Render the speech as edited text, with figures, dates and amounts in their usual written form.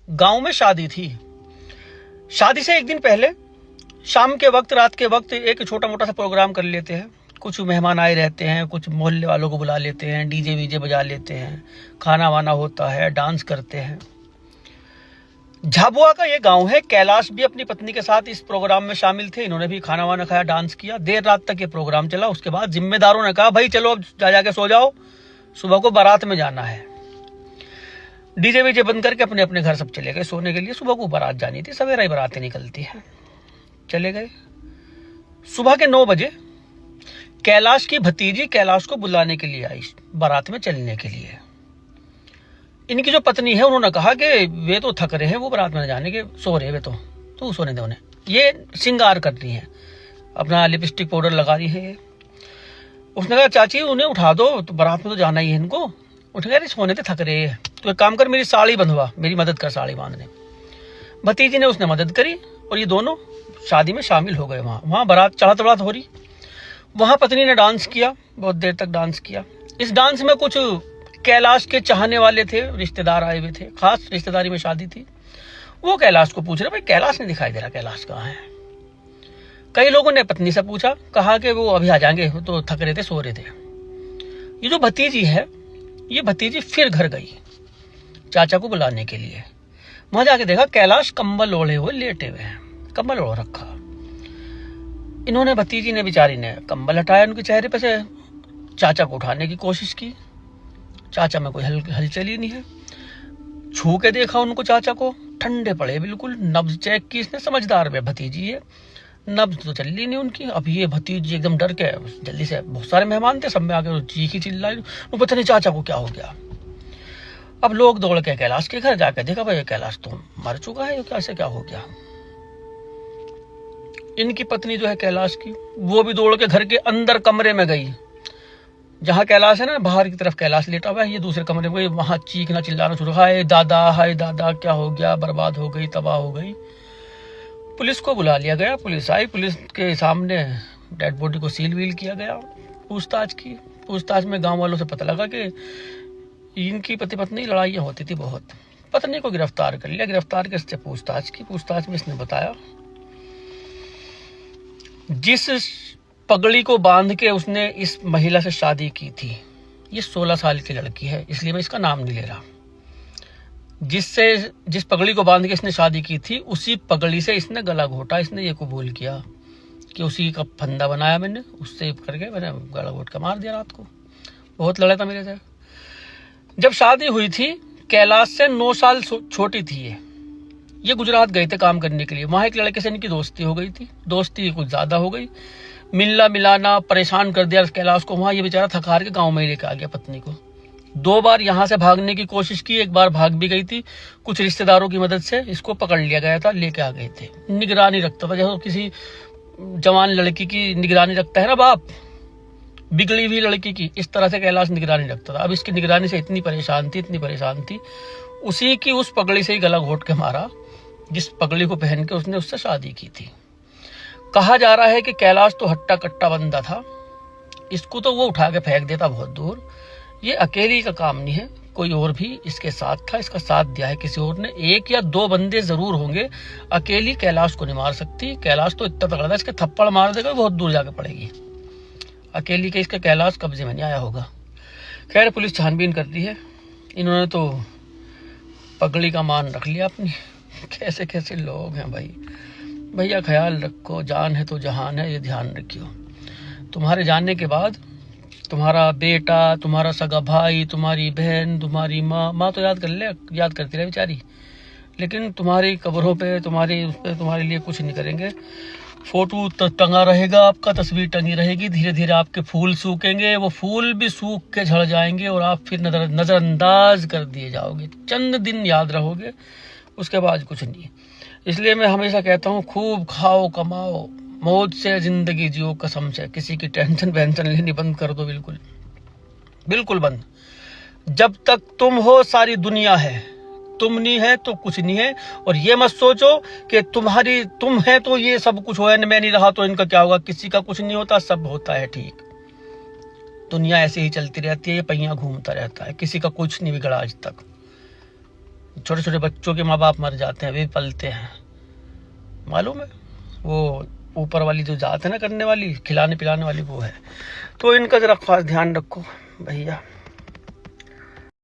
गांव में शादी थी। शादी से एक दिन पहले शाम के वक्त, रात के वक्त एक छोटा मोटा सा प्रोग्राम कर लेते हैं। कुछ मेहमान आए रहते हैं, कुछ मोहल्ले वालों को बुला लेते हैं, डीजे वीजे बजा लेते हैं, खाना वाना होता है, डांस करते हैं। झाबुआ का ये गांव है। कैलाश भी अपनी पत्नी के साथ इस प्रोग्राम में शामिल थे। इन्होंने भी खाना वाना खाया, डांस किया। देर रात तक ये प्रोग्राम चला। उसके बाद जिम्मेदारों ने कहा, भाई चलो अब जाके सो जाओ, सुबह को बारात में जाना है। डीजे वीजे बंद करके अपने अपने घर सब चले गए सोने के लिए। सुबह को बारात जानी थी, सवेरा ही बारातें निकलती है। चले गए। सुबह के 9 बजे कैलाश की भतीजी कैलाश को बुलाने के लिए आई, बारात में चलने के लिए। इनकी जो पत्नी है, उन्होंने कहा कि वे तो थक रहे हैं, वो बारात में जाने के, सो रहे वे तो सोने दो उन्हें। ये श्रृंगार कर रही है, अपना लिपस्टिक पाउडर लगा रही है ये। उसने कहा, चाची उन्हें उठा दो, तो बारात में तो जाना ही है इनको। उठे कह सोने थे, थक रहे हैं, तो एक काम कर, मेरी साड़ी बंधवा, मेरी मदद कर साड़ी बांधने। भतीजी ने उसने मदद करी और ये दोनों शादी में शामिल हो गए। वहां बारात चढ़ात बढ़ात हो रही। वहां पत्नी ने डांस किया, बहुत देर तक डांस किया। इस डांस में कुछ कैलाश के चाहने वाले थे, रिश्तेदार आए हुए थे, खास रिश्तेदारी में शादी थी। वो कैलाश को पूछ रहे, भाई कैलाश नहीं दिखाई दे रहा, कैलाश कहाँ है? कई लोगों ने पत्नी से पूछा, कहा कि वो अभी आ जाएंगे, तो थक रहे थे, सो रहे थे। ये जो भतीजी है, ये भतीजी फिर घर गई चाचा को बुलाने के लिए। वहां जाके देखा कैलाश कंबल ओढ़े हुए लेटे हुए हैं, कंबल ओढ़ रखा। इन्होंने, भतीजी ने, बेचारी ने कंबल हटाया उनके चेहरे पे से, चाचा को उठाने की कोशिश की। चाचा में कोई हलचल ही नहीं है। छू के देखा उनको, चाचा को, ठंडे पड़े बिल्कुल। नब्ज चेक की इसने, समझदार में भतीजी है, नब्ज तो चल रही नहीं उनकी। अब ये भतीजी एकदम डर के जल्दी से, बहुत सारे मेहमान थे, सब में आके चीखी चिल्लाई, वो पता नहीं चाचा को क्या हो गया। अब लोग दौड़ के कैलाश के घर जाकर देखा, भाई कैलाश तो मर चुका है, कैसे क्या हो गया। इनकी पत्नी जो है कैलाश की, वो भी दौड़ के घर के अंदर कमरे में गई, जहां कैलाश है ना, बाहर की तरफ कैलाश लेटा हुआ है, ये दूसरे कमरे में गई। वहां चीखना चिल्लाना शुरू, हाय दादा क्या हो गया, बर्बाद हो गई, तबाह हो गई। पुलिस को बुला लिया गया। पुलिस आई, पुलिस के सामने डेड बॉडी को सील वील किया गया। पूछताछ की। पूछताछ में गांव वालों से पता लगा कि इनकी पति पत्नी लड़ाइयाँ होती थी बहुत। पत्नी को गिरफ्तार कर लिया। गिरफ्तार कर इससे पूछताछ की। पूछताछ में इसने बताया, जिस पगड़ी को बांध के उसने इस महिला से शादी की थी, ये 16 साल की लड़की है, इसलिए मैं इसका नाम नहीं ले रहा। जिस पगड़ी को बांध के इसने शादी की थी, उसी पगड़ी से इसने गला घोटा। इसने ये कबूल किया कि उसी का फंदा बनाया मैंने, उससे करके मैंने गला घोट के मार दिया रात को। बहुत लड़ा था मेरे से। जब शादी हुई थी, कैलाश से 9 साल छोटी थी ये गुजरात गए थे काम करने के लिए। वहां एक लड़के से इनकी दोस्ती हो गई थी। दोस्ती कुछ ज्यादा हो गई, मिलना मिलाना परेशान कर दिया कैलाश को। वहां ये बेचारा थक हार के गाँव में ही लेकर आ गया पत्नी को। 2 बार यहाँ से भागने की कोशिश की, एक बार भाग भी गई थी। कुछ रिश्तेदारों की मदद से इसको पकड़ लिया गया था, लेके आ गए थे। निगरानी रखता था, जैसे किसी जवान लड़की की निगरानी रखता है ना बाप, बिगड़ी हुई लड़की की, इस तरह से कैलाश निगरानी रखता था। अब इसकी निगरानी से इतनी परेशान थी, उसी की उस पगड़ी से ही गला घोट के मारा, जिस पगड़ी को पहन के उसने उससे शादी की थी। कहा जा रहा है कि कैलाश तो हट्टा कट्टा बंदा था, इसको तो वो उठा के फेंक देता बहुत दूर। ये अकेली का काम नहीं है, कोई और भी इसके साथ था, इसका साथ दिया है किसी और ने। 1 या 2 बंदे जरूर होंगे, अकेली कैलाश को नहीं मार सकती। कैलाश तो इतना तगड़ा था, इसके थप्पड़ मार देगा बहुत दूर जाके पड़ेगी। अकेली के इसका कैलाश कब्जे में नहीं आया होगा। खैर, पुलिस छानबीन करती है। इन्होंने तो पगड़ी का मान रख लिया अपनी। कैसे कैसे लोग हैं भाई। भैया ख्याल रखो, जान है तो जहान है, ये ध्यान रखियो। तुम्हारे जाने के बाद तुम्हारा बेटा, तुम्हारा सगा भाई, तुम्हारी बहन, तुम्हारी माँ तो याद करती रहे बेचारी, लेकिन तुम्हारी कब्रों पे, तुम्हारे लिए कुछ नहीं करेंगे। फोटो टंगा रहेगा आपका, तस्वीर टंगी रहेगी, धीरे धीरे आपके फूल सूखेंगे, वो फूल भी सूख के झड़ जाएंगे और आप फिर नजरअंदाज कर दिए जाओगे। चंद दिन याद रहोगे, उसके बाद कुछ नहीं। इसलिए मैं हमेशा कहता हूँ, खूब खाओ कमाओ, मौज से जिंदगी जियो, कसम से। किसी की टेंशन वेंशन लेनी बंद कर दो, बिल्कुल बिल्कुल बंद। जब तक तुम हो सारी दुनिया है, तुम नहीं है तो कुछ नहीं है। और ये मत सोचो कि तुम है तो ये सब कुछ हो, मैं नहीं रहा तो इनका क्या होगा। किसी का कुछ नहीं होता, सब होता है ठीक। दुनिया ऐसे ही चलती रहती है, ये पहिया घूमता रहता है, किसी का कुछ नहीं बिगड़ा आज तक। छोटे छोटे बच्चों के माँ बाप मर जाते हैं, वे पलते हैं, मालूम है। वो ऊपर वाली जो जात है ना करने वाली, खिलाने पिलाने वाली, वो है। तो इनका जरा खास ध्यान रखो भैया।